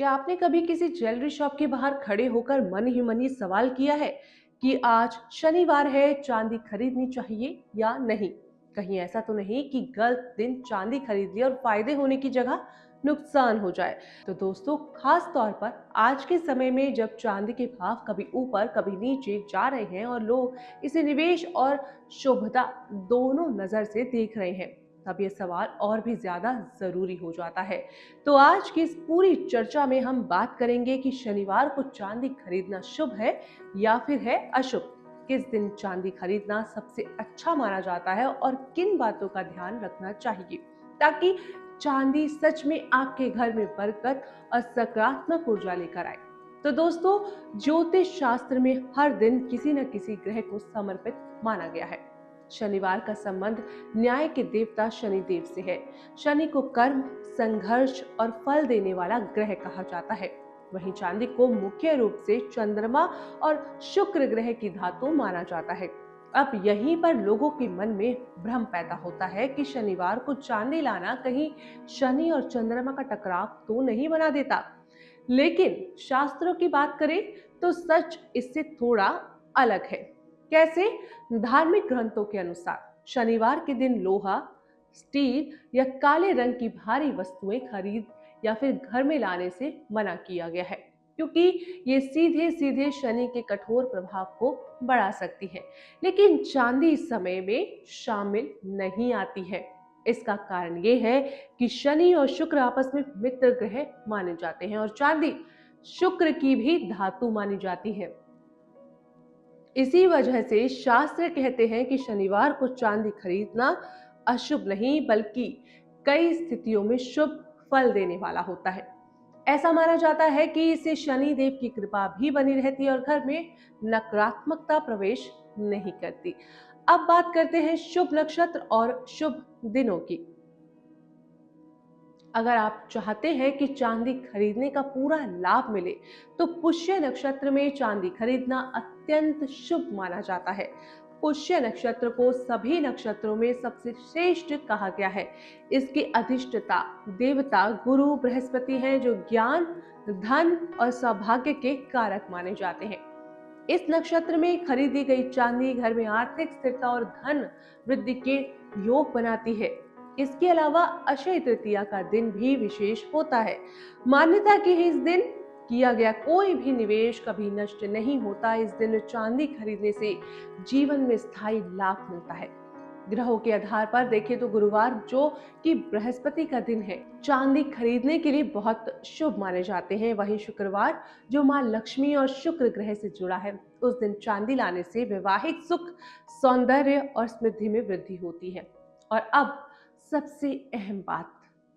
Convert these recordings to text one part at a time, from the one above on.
क्या आपने कभी किसी ज्वेलरी शॉप के बाहर खड़े होकर मन ही मन ये सवाल किया है कि आज शनिवार है, चांदी खरीदनी चाहिए या नहीं? कहीं ऐसा तो नहीं कि गलत दिन चांदी खरीद लिया और फायदे होने की जगह नुकसान हो जाए। तो दोस्तों, खास तौर पर आज के समय में जब चांदी के भाव कभी ऊपर कभी नीचे जा रहे हैं और लोग इसे निवेश और शुभता दोनों नजर से देख रहे हैं, तब ये सवाल और भी ज्यादा जरूरी हो जाता है। तो आज की इस पूरी चर्चा में हम बात करेंगे कि शनिवार को चांदी खरीदना शुभ है या फिर है अशुभ। किस दिन चांदी खरीदना सबसे अच्छा माना जाता है और किन बातों का ध्यान रखना चाहिए ताकि चांदी सच में आपके घर में बरकत और सकारात्मक ऊर्जा लेकर आए। तो दोस्तों, ज्योतिष शास्त्र में हर दिन किसी न किसी ग्रह को समर्पित माना गया है। शनिवार का संबंध न्याय के देवता शनिदेव से है। शनि को कर्म, संघर्ष और फल देने वाला ग्रह कहा जाता है। वहीं चांदी को मुख्य रूप से चंद्रमा और शुक्र ग्रह की धातु माना जाता है। अब यहीं पर लोगों के मन में भ्रम पैदा होता है कि शनिवार को चांदी लाना कहीं शनि और चंद्रमा का टकराव तो नहीं बना देता। लेकिन शास्त्रों की बात करें तो सच इससे थोड़ा अलग है। कैसे? धार्मिक ग्रंथों के अनुसार शनिवार के दिन लोहा, स्टील या काले रंग की भारी वस्तुएं खरीद या फिर घर में लाने से मना किया गया है, क्योंकि ये सीधे सीधे शनि के कठोर प्रभाव को बढ़ा सकती है। लेकिन चांदी इस समय में शामिल नहीं आती है। इसका कारण ये है कि शनि और शुक्र आपस में मित्र ग्रह माने जाते हैं और चांदी शुक्र की भी धातु मानी जाती है। इसी वजह से शास्त्र कहते हैं कि शनिवार को चांदी खरीदना अशुभ नहीं बल्कि कई स्थितियों में शुभ फल देने वाला होता है। ऐसा माना जाता है कि इससे शनि देव की कृपा भी बनी रहती है और घर में नकारात्मकता प्रवेश नहीं करती। अब बात करते हैं शुभ नक्षत्र और शुभ दिनों की। अगर आप चाहते हैं कि चांदी खरीदने का पूरा लाभ मिले, तो पुष्य नक्षत्र में चांदी खरीदना अत्यंत शुभ माना जाता है। पुष्य नक्षत्र को सभी नक्षत्रों में सबसे श्रेष्ठ कहा गया है। इसकी अधिष्ठता देवता गुरु बृहस्पति हैं, जो ज्ञान, धन और सौभाग्य के कारक माने जाते हैं। इस नक्षत्र में खरीदी गई चांदी घर में आर्थिक स्थिरता और धन वृद्धि के योग बनाती है। इसके अलावा अक्षय तृतीया का दिन भी विशेष होता है। मान्यता की है इस दिन किया गया कोई भी निवेश कभी नष्ट नहीं होता। इस दिन चांदी खरीदने से जीवन में स्थायी लाभ मिलता है। ग्रहों के आधार पर देखें तो गुरुवार, जो कि बृहस्पति का दिन है, चांदी खरीदने के लिए बहुत शुभ माने जाते हैं। वहीं शुक्रवार, जो मां लक्ष्मी और शुक्र ग्रह से जुड़ा है, उस दिन चांदी लाने से वैवाहिक सुख, सौंदर्य और समृद्धि में वृद्धि होती है। और अब सबसे अहम बात,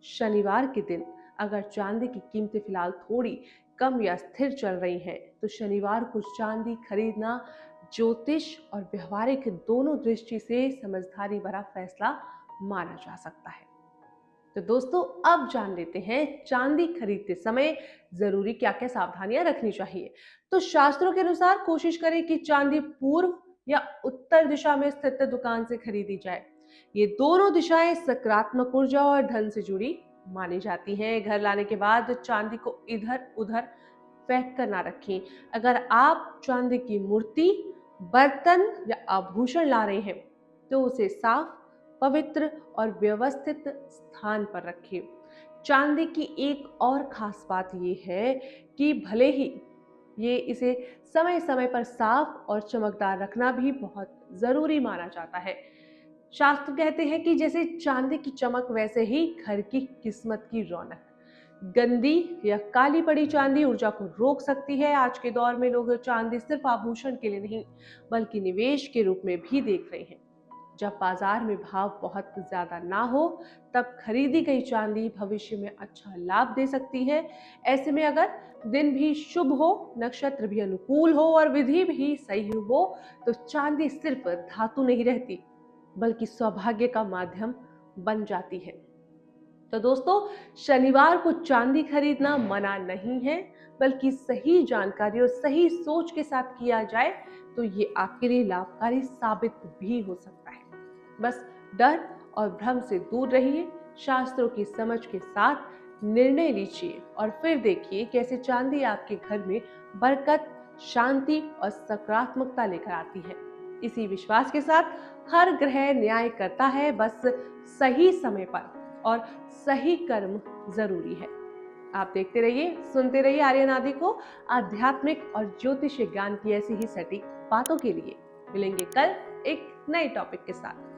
शनिवार के दिन अगर चांदी की कीमतें फिलहाल थोड़ी कम या स्थिर चल रही हैं, तो शनिवार को चांदी खरीदना ज्योतिष और व्यवहारिक दोनों दृष्टि से समझदारी भरा फैसला माना जा सकता है। तो दोस्तों, अब जान लेते हैं चांदी खरीदते समय जरूरी क्या क्या सावधानियां रखनी चाहिए। तो शास्त्रों के अनुसार कोशिश करें कि चांदी पूर्व या उत्तर दिशा में स्थित दुकान से खरीदी जाए। ये दोनों दिशाएं सकारात्मक ऊर्जा और धन से जुड़ी मानी जाती हैं। घर लाने के बाद चांदी को इधर उधर फेंक कर ना रखें। अगर आप चांदी की मूर्ति, बर्तन या आभूषण ला रहे हैं, तो उसे साफ, पवित्र और व्यवस्थित स्थान पर रखें। चांदी की एक और खास बात यह है कि भले ही ये इसे समय समय पर साफ और चमकदार रखना भी बहुत जरूरी माना जाता है। शास्त्र कहते हैं कि जैसे चांदी की चमक, वैसे ही घर की किस्मत की रौनक। गंदी या काली पड़ी चांदी ऊर्जा को रोक सकती है। आज के दौर में लोग चांदी सिर्फ आभूषण के लिए नहीं बल्कि निवेश के रूप में भी देख रहे हैं। जब बाजार में भाव बहुत ज्यादा ना हो, तब खरीदी गई चांदी भविष्य में अच्छा लाभ दे सकती है। ऐसे में अगर दिन भी शुभ हो, नक्षत्र भी अनुकूल हो और विधि भी सही हो, तो चांदी सिर्फ धातु नहीं रहती बल्कि सौभाग्य का माध्यम बन जाती है। तो दोस्तों, शनिवार को चांदी खरीदना मना नहीं है, बल्कि सही जानकारी और सही सोच के साथ किया जाए तो ये आपके लिए लाभकारी साबित भी हो सकता है। बस डर और भ्रम से दूर रहिए, शास्त्रों की समझ के साथ निर्णय लीजिए और फिर देखिए कैसे चांदी आपके घर में बरकत, शांति और सकारात्मकता लेकर आती है। इसी विश्वास के साथ हर ग्रह न्याय करता है, बस सही समय पर और सही कर्म जरूरी है। आप देखते रहिए, सुनते रहिए आर्यन आदि को। आध्यात्मिक और ज्योतिष ज्ञान की ऐसी ही सटीक बातों के लिए मिलेंगे कल एक नए टॉपिक के साथ।